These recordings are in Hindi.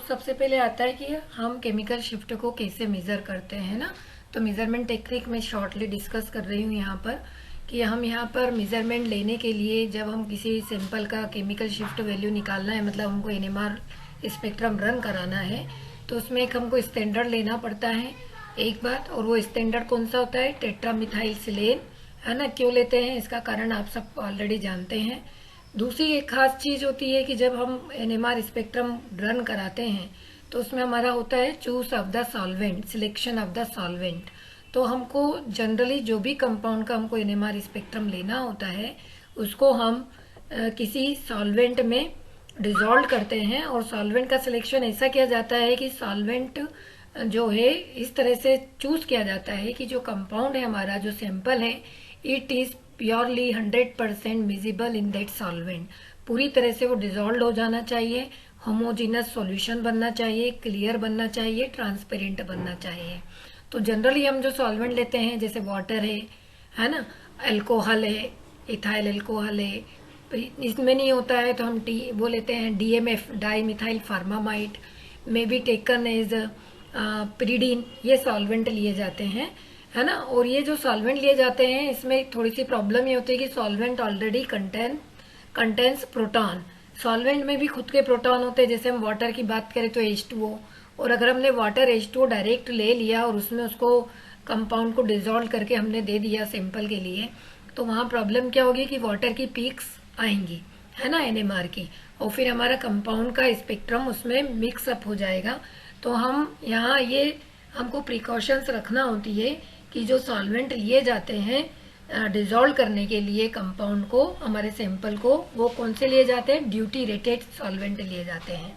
सबसे पहले आता है कि हम केमिकल शिफ्ट को कैसे मेज़र करते हैं ना। तो मेज़रमेंट टेक्निक में शॉर्टली डिस्कस कर रही हूँ यहाँ पर कि हम यहाँ पर मेज़रमेंट लेने के लिए जब हम किसी सैंपल का केमिकल शिफ्ट वैल्यू निकालना है, मतलब हमको एनएमआर स्पेक्ट्रम रन कराना है, तो उसमें एक हमको स्टैंडर्ड लेना पड़ता है एक बात। और वो स्टैंडर्ड कौन सा होता है? टेट्रामिथाइल सिलेन, है ना। क्यों लेते हैं इसका कारण आप सब ऑलरेडी जानते हैं। दूसरी एक खास चीज़ होती है कि जब हम एनएमआर स्पेक्ट्रम रन कराते हैं तो उसमें हमारा होता है choose of the solvent, selection of the solvent. तो हमको जनरली जो भी कंपाउंड का हमको एनएमआर स्पेक्ट्रम लेना होता है उसको हम किसी सॉल्वेंट में डिजॉल्व करते हैं और सॉल्वेंट का सिलेक्शन ऐसा किया जाता है कि सॉल्वेंट जो है इस तरह से चूज किया जाता है कि जो कंपाउंड है हमारा, जो सैंपल है, it is purely 100% miscible in that solvent. पूरी तरह से वो डिजॉल्व हो जाना चाहिए, होमोजीनस सॉल्यूशन बनना चाहिए, क्लियर बनना चाहिए, ट्रांसपेरेंट बनना चाहिए। तो जनरली हम जो सॉल्वेंट लेते हैं जैसे वाटर है ना, अल्कोहल है, इथाइल अल्कोहल है, इसमें नहीं होता है तो हम वो लेते हैं DMF, dimethyl formamide, may be taken as pyridine. ये सॉल्वेंट लिए जाते हैं, है ना। और ये जो सॉल्वेंट लिए जाते हैं इसमें थोड़ी सी प्रॉब्लम ये होती है कि solvent already contains proton. Solvent में भी खुद के प्रोटॉन होते हैं। जैसे हम वाटर की बात करें तो H2O, और अगर हमने वाटर H2O डायरेक्ट ले लिया और उसमें उसको कंपाउंड को डिजोल्व करके हमने दे दिया सैंपल के लिए, तो वहाँ प्रॉब्लम क्या होगी कि वाटर की पीक्स आएंगी, है ना, एनएमआर की, और फिर हमारा कंपाउंड का स्पेक्ट्रम उसमें मिक्स अप हो जाएगा। तो हम यहाँ ये हमको प्रिकॉशंस रखना होती है कि जो सॉल्वेंट लिए जाते हैं डिजोल्व करने के लिए कंपाउंड को, हमारे सैंपल को, वो कौन से लिए जाते हैं? ड्यूटी रेटेड सॉल्वेंट लिए जाते हैं।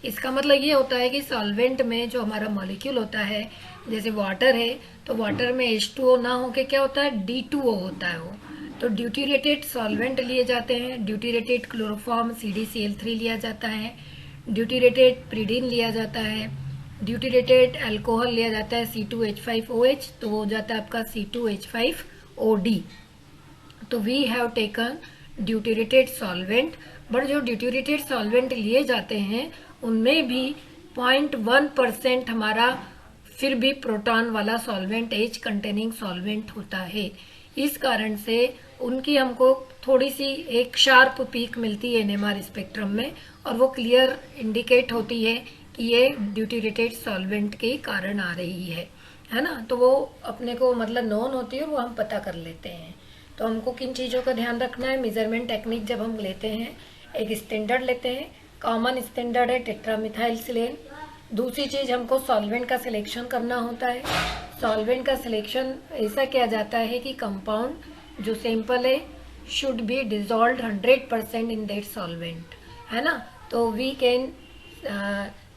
इसका मतलब ये होता है कि सॉल्वेंट में जो हमारा मॉलिक्यूल होता है, जैसे वाटर है तो वाटर में H2O ना होके क्या होता है? D2O होता है वो। तो ड्यूटी रेटेड सॉल्वेंट लिए जाते हैं। ड्यूटी रेटेड क्लोरोफॉर्म CdCl3 लिया जाता है, ड्यूटी रेटेड प्रीडीन लिया जाता है, ड्यूटी रेटेड अल्कोहल लिया जाता है C2H5OH, तो वो हो जाता है आपका C2H5OD। तो we have taken deuterated solvent, but जो ड्यूटी रेटेड सॉल्वेंट लिए जाते हैं उनमें भी 0.1% हमारा फिर भी प्रोटॉन वाला सॉल्वेंट, H कंटेनिंग सॉल्वेंट होता है। इस कारण से उनकी हमको थोड़ी सी एक शार्प पीक मिलती है एनएमआर स्पेक्ट्रम में, और वो क्लियर इंडिकेट होती है कि ये ड्यूटी रेटेड सॉल्वेंट के कारण आ रही है ना। तो वो अपने को मतलब नोन होती है और वो हम पता कर लेते हैं। तो हमको किन चीज़ों का ध्यान रखना है? मेजरमेंट टेक्निक जब हम लेते हैं, एक स्टैंडर्ड लेते हैं, कॉमन स्टैंडर्ड है टेट्रामिथाइल सिलेन। दूसरी चीज़ हमको सॉल्वेंट का सिलेक्शन करना होता है। सॉल्वेंट का सिलेक्शन ऐसा किया जाता है कि कंपाउंड जो सैंपल है should be dissolve 100% in that solvent, है ना। तो we can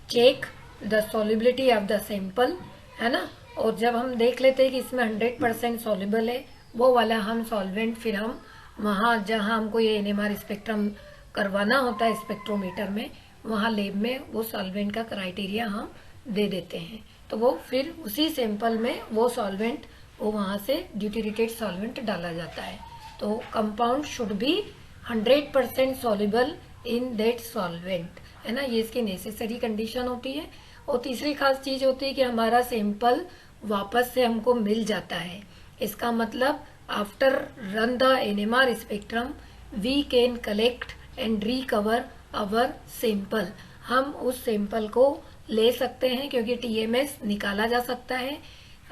check the solubility of the sample, है ना। और जब हम देख लेते हैं कि इसमें 100% सॉल्युबल है, वो वाला हम सॉल्वेंट फिर हम वहाँ जहाँ हमको ये एनएमआर स्पेक्ट्रम करवाना होता है स्पेक्ट्रोमीटर में, वहाँ लैब में वो सॉल्वेंट का क्राइटेरिया हम दे देते हैं। तो वो फिर उसी सैंपल में वो सॉल्वेंट, वो वहाँ से ड्यूटी रेटेड सॉल्वेंट डाला जाता है। तो compound should be 100% soluble in that solvent, है ना। ये इसकी नेसेसरी कंडीशन होती है। और तीसरी खास चीज होती है कि हमारा सैंपल वापस से हमको मिल जाता है। इसका मतलब after run the NMR spectrum we can collect and recover our sample. हम उस सैंपल को ले सकते हैं क्योंकि टीएमएस निकाला जा सकता है।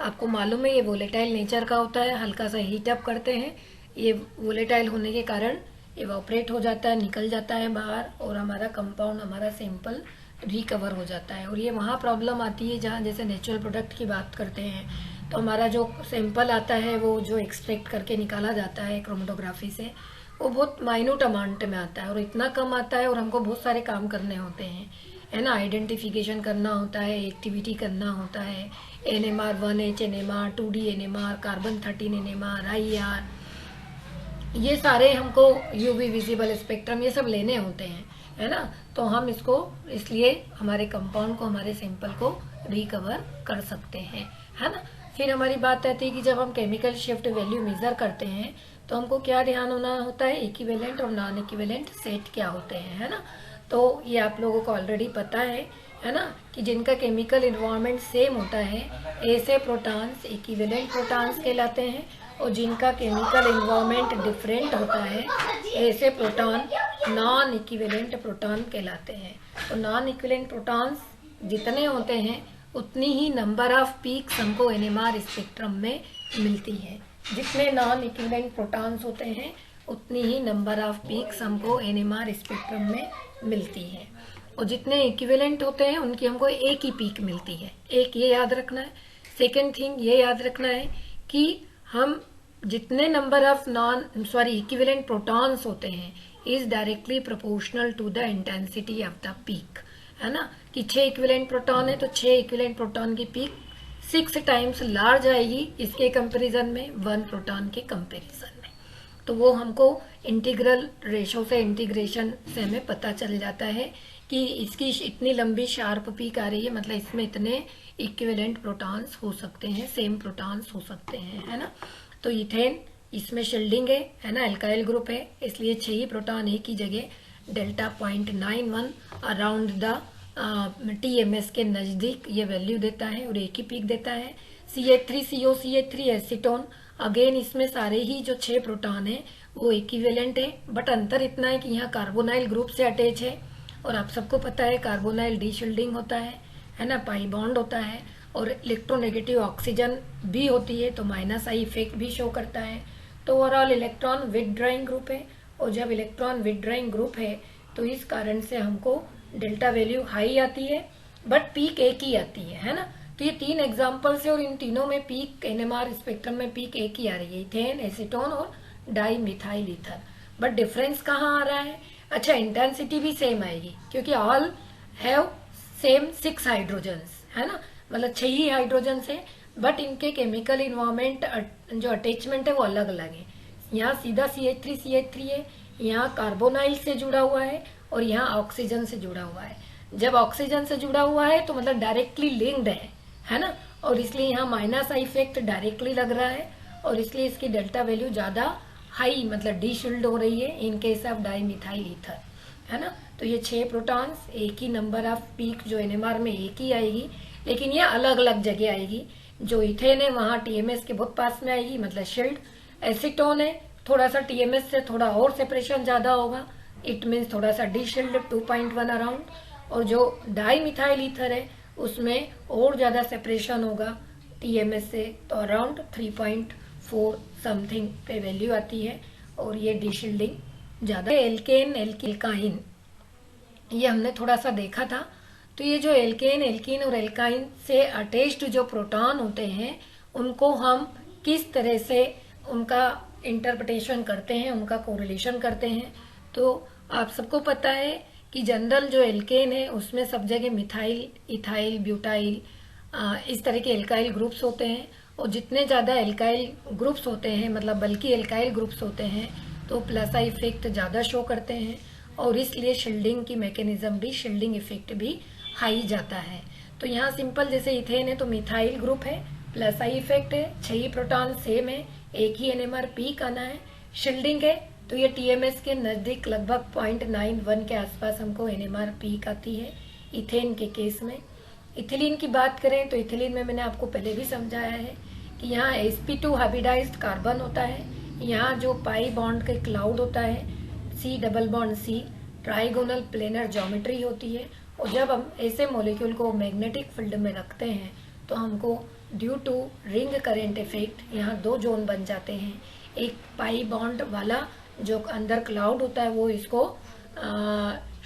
आपको मालूम है ये वोलेटाइल नेचर का होता है, हल्का सा हीट अप करते हैं, ये वोलेटाइल होने के कारण इवापोरेट हो जाता है, निकल जाता है बाहर, और हमारा कंपाउंड, हमारा सैंपल रिकवर हो जाता है। और ये वहाँ प्रॉब्लम आती है जहाँ जैसे नेचुरल प्रोडक्ट की बात करते हैं तो हमारा जो सैंपल आता है वो जो एक्सट्रैक्ट करके निकाला जाता है क्रोमेटोग्राफी से, वो बहुत माइन्यूट अमाउंट में आता है और इतना कम आता है, और हमको बहुत सारे काम करने होते हैं, है ना। आइडेंटिफिकेशन करना होता है, एक्टिविटी करना होता है, NMR 1H NMR, 2D NMR, carbon 13 NMR, IR, ये सारे हमको यूवी विजिबल स्पेक्ट्रम ये सब लेने होते हैं, है ना। तो हम इसको इसलिए हमारे कंपाउंड को, हमारे सैंपल को रिकवर कर सकते हैं, है ना। फिर हमारी बात आती है कि जब हम केमिकल शिफ्ट वैल्यू मेजर करते हैं तो हमको क्या ध्यान होना होता है? इक्विवेलेंट और नॉन इक्विवेलेंट सेट क्या होते हैं, है ना। तो ये आप लोगों को ऑलरेडी पता है है ना, कि जिनका केमिकल इन्वायरमेंट सेम होता है, ऐसे प्रोटॉन्स इक्विवेलेंट प्रोटॉन्स कहलाते हैं, और जिनका केमिकल इन्वायरमेंट डिफरेंट होता है, ऐसे प्रोटॉन नॉन इक्विवेलेंट प्रोटॉन कहलाते हैं। तो नॉन इक्विवेलेंट प्रोटॉन्स जितने होते हैं उतनी ही नंबर ऑफ पीक्स हमको एनएमआर स्पेक्ट्रम में मिलती है। जितने नॉन इक्विवेलेंट प्रोटॉन्स होते हैं उतनी ही नंबर ऑफ पीक्स हमको एनएमआर स्पेक्ट्रम में मिलती है, और जितने इक्विवेलेंट होते हैं उनकी हमको एक ही पीक मिलती है। एक ये याद रखना है। सेकेंड थिंग ये याद रखना है कि हम जितने नंबर ऑफ इक्विवेलेंट प्रोटॉन्स होते हैं is directly proportional to the intensity of the peak, है ना, कि 6 इक्विवेलेंट प्रोटॉन है तो 6 इक्विवेलेंट प्रोटॉन की पीक 6 टाइम्स लार्ज आएगी इसके कंपैरिजन में 1 प्रोटॉन के कंपैरिजन में। तो वो हमको इंटीग्रल रेशो से, इंटीग्रेशन से हमें पता चल जाता है कि इसकी इतनी लंबी शार्प पीक आ रही है, मतलब इसमें इतने इक्विवेलेंट प्रोटॉन्स हो सकते हैं, सेम प्रोटॉन्स हो सकते हैं, है ना। तो इथेन, इसमें शिल्डिंग है ना, एल्काइल ग्रुप है, इसलिए 6 ही प्रोटॉन एक ही जगह डेल्टा 0.91 अराउंड द TMS के नज़दीक ये वैल्यू देता है और एक ही पीक देता है। CH3COCH3 एसीटोन, अगेन इसमें सारे ही जो 6 प्रोटॉन है वो इक्विवेलेंट है, बट अंतर इतना है कि यहाँ कार्बोनाइल ग्रुप से अटैच है, और आप सबको पता है कार्बोनाइल डीशिल्डिंग होता है ना, पाई बॉन्ड होता है, और इलेक्ट्रोनेगेटिव ऑक्सीजन भी होती है, तो माइनस आई इफेक्ट भी शो करता है। तो ओवरऑल इलेक्ट्रॉन विथड्राइंग ग्रुप है, और जब इलेक्ट्रॉन विथड्राइंग ग्रुप है तो इस कारण से हमको डेल्टा वैल्यू हाई आती है, बट पीक एक ही आती है ना। तो ये 3 एग्जाम्पल्स है, और इन तीनों में पीक एनएमआर स्पेक्ट्रम में पीक एक ही आ रही है, इथेन, एसीटोन और di methyl ether. But difference कहाँ आ रहा है? अच्छा, इंटेंसिटी भी सेम आएगी क्योंकि ऑल हैव सेम 6 हाइड्रोजन्स, है ना, मतलब 6 ही हाइड्रोजन है, बट इनके केमिकल इन्वायरमेंट जो अटैचमेंट है वो अलग अलग है। यहाँ सीधा CH3CH3 है, यहाँ कार्बोनाइल से जुड़ा हुआ है, और यहाँ ऑक्सीजन से जुड़ा हुआ है। जब ऑक्सीजन से जुड़ा हुआ है तो मतलब डायरेक्टली लिंक्ड है ना, और इसलिए यहाँ माइनस आई इफेक्ट डायरेक्टली लग रहा है, और इसलिए इसकी डेल्टा वैल्यू ज्यादा हाई, मतलब डीशिल्ड हो रही है in case of di methyl ether, है ना। तो ये 6 प्रोटॉन्स, एक ही नंबर ऑफ पीक जो एनएमआर में एक ही आएगी, लेकिन ये अलग अलग जगह आएगी। जो इथेन है वहाँ TMS के बहुत पास में आएगी, मतलब शील्ड। एसीटोन है, थोड़ा सा TMS से थोड़ा और सेपरेशन ज्यादा होगा, इट मीन्स थोड़ा सा डीशिल्ड 2.1 अराउंड, और जो डाई मिथाइल ईथर है उसमें और ज्यादा सेपरेशन होगा TMS से, तो अराउंड 3.4 समथिंग पे वैल्यू आती है, और ये डीशिल्डिंग ज्यादा। एल्केन, एल्काइन, ये हमने थोड़ा सा देखा था। तो ये जो एल्केन, एल्कीन और एल्काइन से अटैच्ड जो प्रोटॉन होते हैं उनको हम किस तरह से उनका इंटरप्रिटेशन करते हैं, उनका कोरिलेशन करते हैं। तो आप सबको पता है कि जनरल जो एल्केन है उसमें सब जगह मिथाइल, इथाइल, ब्यूटाइल, इस तरह के एल्काइल ग्रुप्स होते हैं, और जितने ज़्यादा एल्काइल ग्रुप्स होते हैं, मतलब बल्कि एल्काइल ग्रुप्स होते हैं, तो प्लस आई इफेक्ट ज़्यादा शो करते हैं, और इसलिए शील्डिंग की मैकेनिज्म भी, शील्डिंग इफेक्ट भी हाई जाता है। तो यहाँ सिंपल जैसे इथेन है तो मिथाइल ग्रुप है, प्लस आई इफेक्ट है, 6 प्रोटॉन सेम है, एक ही एनएमआर पीक आना है। शील्डिंग है तो ये TMS के नज़दीक लगभग 0.91 के आसपास हमको एनएमआर पीक आती है इथेन के केस में। इथिलीन की बात करें तो इथिलीन में मैंने आपको पहले भी समझाया है कि यहाँ sp2 हाइब्रिडाइज्ड कार्बन होता है, यहाँ जो पाई बॉन्ड के क्लाउड होता है, C double bond C, trigonal planar geometry होती है, और जब हम ऐसे मॉलिक्यूल को मैग्नेटिक फील्ड में रखते हैं तो हमको due to ring current effect यहाँ 2 जोन बन जाते हैं। एक पाई बॉन्ड वाला जो अंदर क्लाउड होता है वो इसको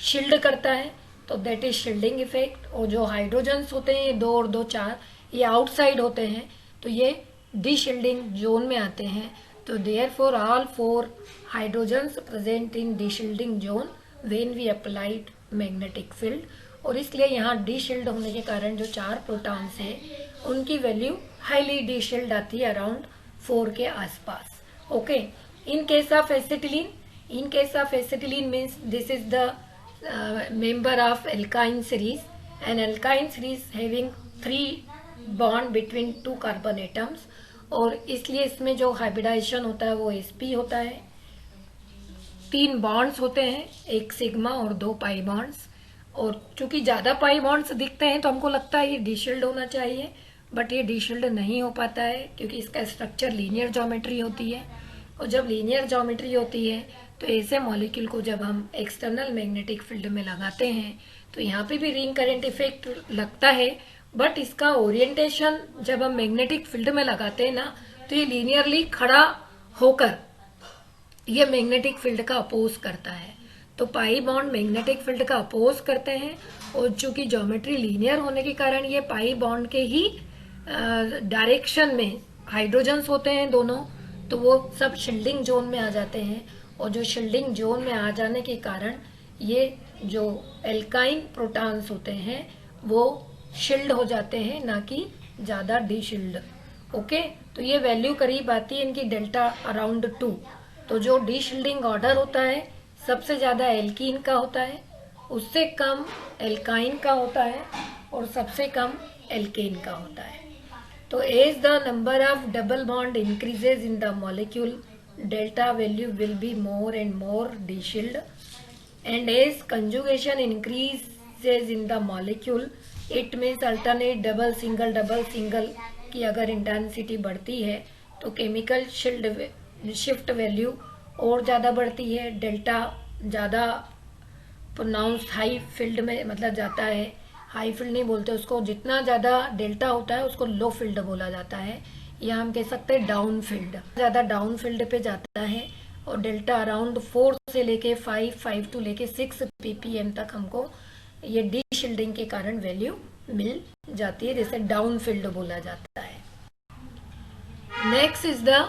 शील्ड करता है, तो दैट इज शील्डिंग इफेक्ट, और जो हाइड्रोजन्स होते हैं ये 2 और 2 4 ये आउटसाइड होते हैं, तो ये डीशिल्डिंग जोन में आते हैं। तो therefore all 4 hydrogens present in deshielding zone when we applied magnetic field, और इसलिए यहाँ डीशिल्ड होने के कारण जो 4 प्रोटॉन्स है उनकी वैल्यू हाईली डीशिल्ड आती है अराउंड 4 के आसपास। Okay, in case of acetylene means this is the member of alkyne series, an alkyne series having 3 bond between 2 carbon atoms, और इसलिए इसमें जो हाइब्रिडाइजेशन होता है वो sp होता है। 3 बॉन्ड्स होते हैं, एक सिग्मा और 2 पाई बॉन्ड्स, और चूंकि ज्यादा पाई बॉन्ड्स दिखते हैं तो हमको लगता है ये डीशिल्ड होना चाहिए, बट ये डीशिल्ड नहीं हो पाता है क्योंकि इसका स्ट्रक्चर लीनियर ज्योमेट्री होती है। और जब लीनियर ज्योमेट्री होती है तो ऐसे मॉलिक्यूल को जब हम एक्सटर्नल मैग्नेटिक फील्ड में लगाते हैं तो यहाँ पे भी रिंग करंट इफेक्ट लगता है, बट इसका ओरिएंटेशन जब हम मैग्नेटिक फील्ड में लगाते हैं ना तो ये लीनियरली खड़ा होकर ये मैग्नेटिक फील्ड का अपोज करता है। तो पाई बॉन्ड मैग्नेटिक फील्ड का अपोज करते हैं और चूंकि ज्योमेट्री लीनियर होने के कारण ये पाई बॉन्ड के ही डायरेक्शन में हाइड्रोजन्स होते हैं दोनों, तो वो सब शील्डिंग जोन में आ जाते हैं। और जो शील्डिंग जोन में आ जाने के कारण ये जो एल्काइन प्रोटॉन्स होते हैं वो शील्ड हो जाते हैं, ना कि ज्यादा डीशील्ड। ओके, तो ये वैल्यू करीब आती है इनकी डेल्टा अराउंड 2। तो जो डीशील्डिंग ऑर्डर होता है सबसे ज्यादा एल्कीन का होता है, उससे कम एल्काइन का होता है और सबसे कम एल्केन का होता है। तो as the number of double bond increases in the molecule, delta value will be more and more deshield, and as conjugation increases in the molecule, it means alternate double single की अगर इंटेंसिटी बढ़ती है तो केमिकल शिफ्ट वैल्यू और ज्यादा बढ़ती है, डेल्टा ज्यादा प्रोनाउंस्ड हाई फील्ड में मतलब जाता है। हाई फील्ड नहीं बोलते उसको, जितना ज्यादा डेल्टा होता है उसको लो फील्ड बोला जाता है, या हम कह सकते हैं डाउन फील्ड। ज्यादा डाउन फील्ड पे जाता है और डेल्टा अराउंड 4 से लेके 5 टू लेके 6 ppm तक हमको ये डी शील्डिंग के कारण वैल्यू मिल जाती है, जैसे डाउन फील्ड बोला जाता है। Next is the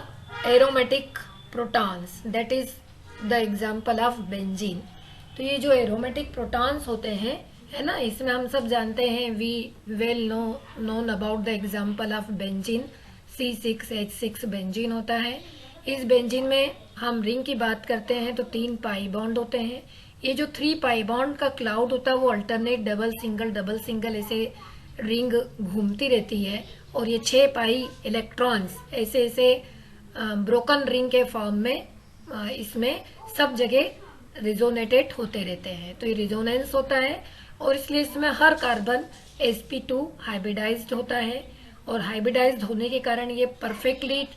aromatic protons, that is the example of benzene. तो ये जो एरोमेटिक प्रोटॉन्स होते हैं है ना, इसमें हम सब जानते हैं, we well known about the example of benzene, C6H6 benzene होता है। इस बेंजीन में हम रिंग की बात करते हैं तो 3 पाई बॉन्ड होते हैं। ये जो 3 पाई बॉन्ड का क्लाउड होता है वो अल्टरनेट डबल सिंगल ऐसे रिंग घूमती रहती है, और ये 6 पाई इलेक्ट्रॉन्स ऐसे ऐसे ब्रोकन रिंग के फॉर्म में इसमें सब जगह रिजोनेटेड होते रहते हैं। तो ये रिजोनेंस होता है और इसलिए इसमें हर कार्बन sp2 हाइब्रिडाइज्ड होता है, और हाइब्रिडाइज्ड होने के कारण ये परफेक्टली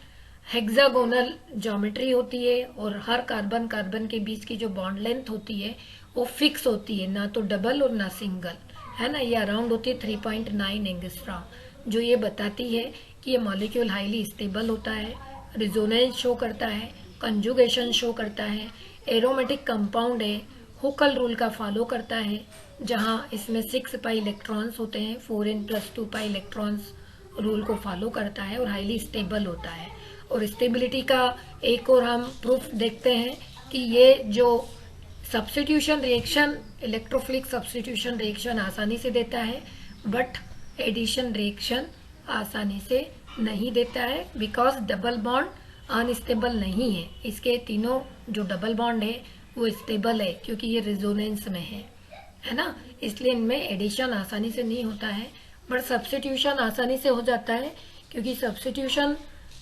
हेक्सागोनल ज्योमेट्री होती है, और हर कार्बन के बीच की जो बॉन्ड लेंथ होती है वो फिक्स होती है, ना तो डबल और ना सिंगल, है ना। ये अराउंड होती है 3.9 एंगस्ट्रॉम, जो ये बताती है कि ये मॉलिक्यूल हाईली स्टेबल होता है, रिजोनेंस शो करता है, कंजुगेशन शो करता है, एरोमेटिक कंपाउंड है, हुकल रूल का फॉलो करता है, जहां इसमें 6 पाई इलेक्ट्रॉन्स होते हैं, 4n+2 पाई इलेक्ट्रॉन्स रूल को फॉलो करता है और हाईली स्टेबल होता है। और स्टेबिलिटी का एक और हम प्रूफ देखते हैं कि ये जो substitution reaction, electrophilic substitution reaction आसानी से देता है, बट एडिशन रिएक्शन आसानी से नहीं देता है, बिकॉज डबल बॉन्ड अनस्टेबल नहीं है। इसके तीनों जो डबल बॉन्ड है वो स्टेबल है क्योंकि ये रिजोनेंस में है ना, इसलिए इनमें एडिशन आसानी से नहीं होता है, बट सब्स्टिट्यूशन आसानी से हो जाता है। क्योंकि सब्स्टिट्यूशन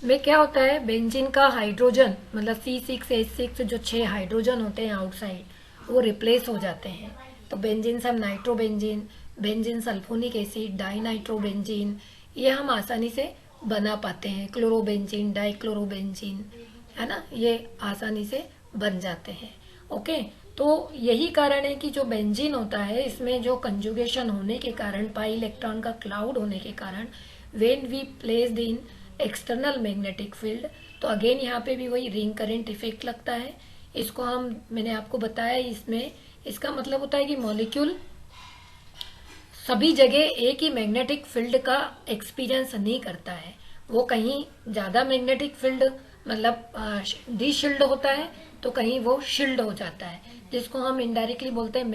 में क्या होता है, बेंजीन का हाइड्रोजन मतलब C6H6 जो 6 हाइड्रोजन होते हैं आउटसाइड वो रिप्लेस हो जाते हैं। तो बेंजीन से हम nitrobenzene, benzene sulphonic acid, dinitrobenzene ये हम आसानी से बना पाते हैं, क्लोरोबेंजीन, डाइक्लोरोबेंजीन, है ना, ये आसानी से बन जाते हैं। ओके, तो यही कारण है कि जो बेंजीन होता है इसमें जो कंजुगेशन होने के कारण, पाई इलेक्ट्रॉन का क्लाउड होने के कारण, when we placed in external magnetic field, तो अगेन यहाँ पे भी वही रिंग करंट इफेक्ट लगता है। इसको मैंने आपको बताया, इसमें इसका मतलब होता है कि मॉलिक्यूल सभी जगह एक ही मैग्नेटिक फील्ड का एक्सपीरियंस नहीं करता है, वो कहीं ज्यादा मैग्नेटिक फील्ड मतलब डी शील्ड होता है तो कहीं वो शील्ड हो जाता है, जिसको हम इनडायरेक्टली बोलते हैं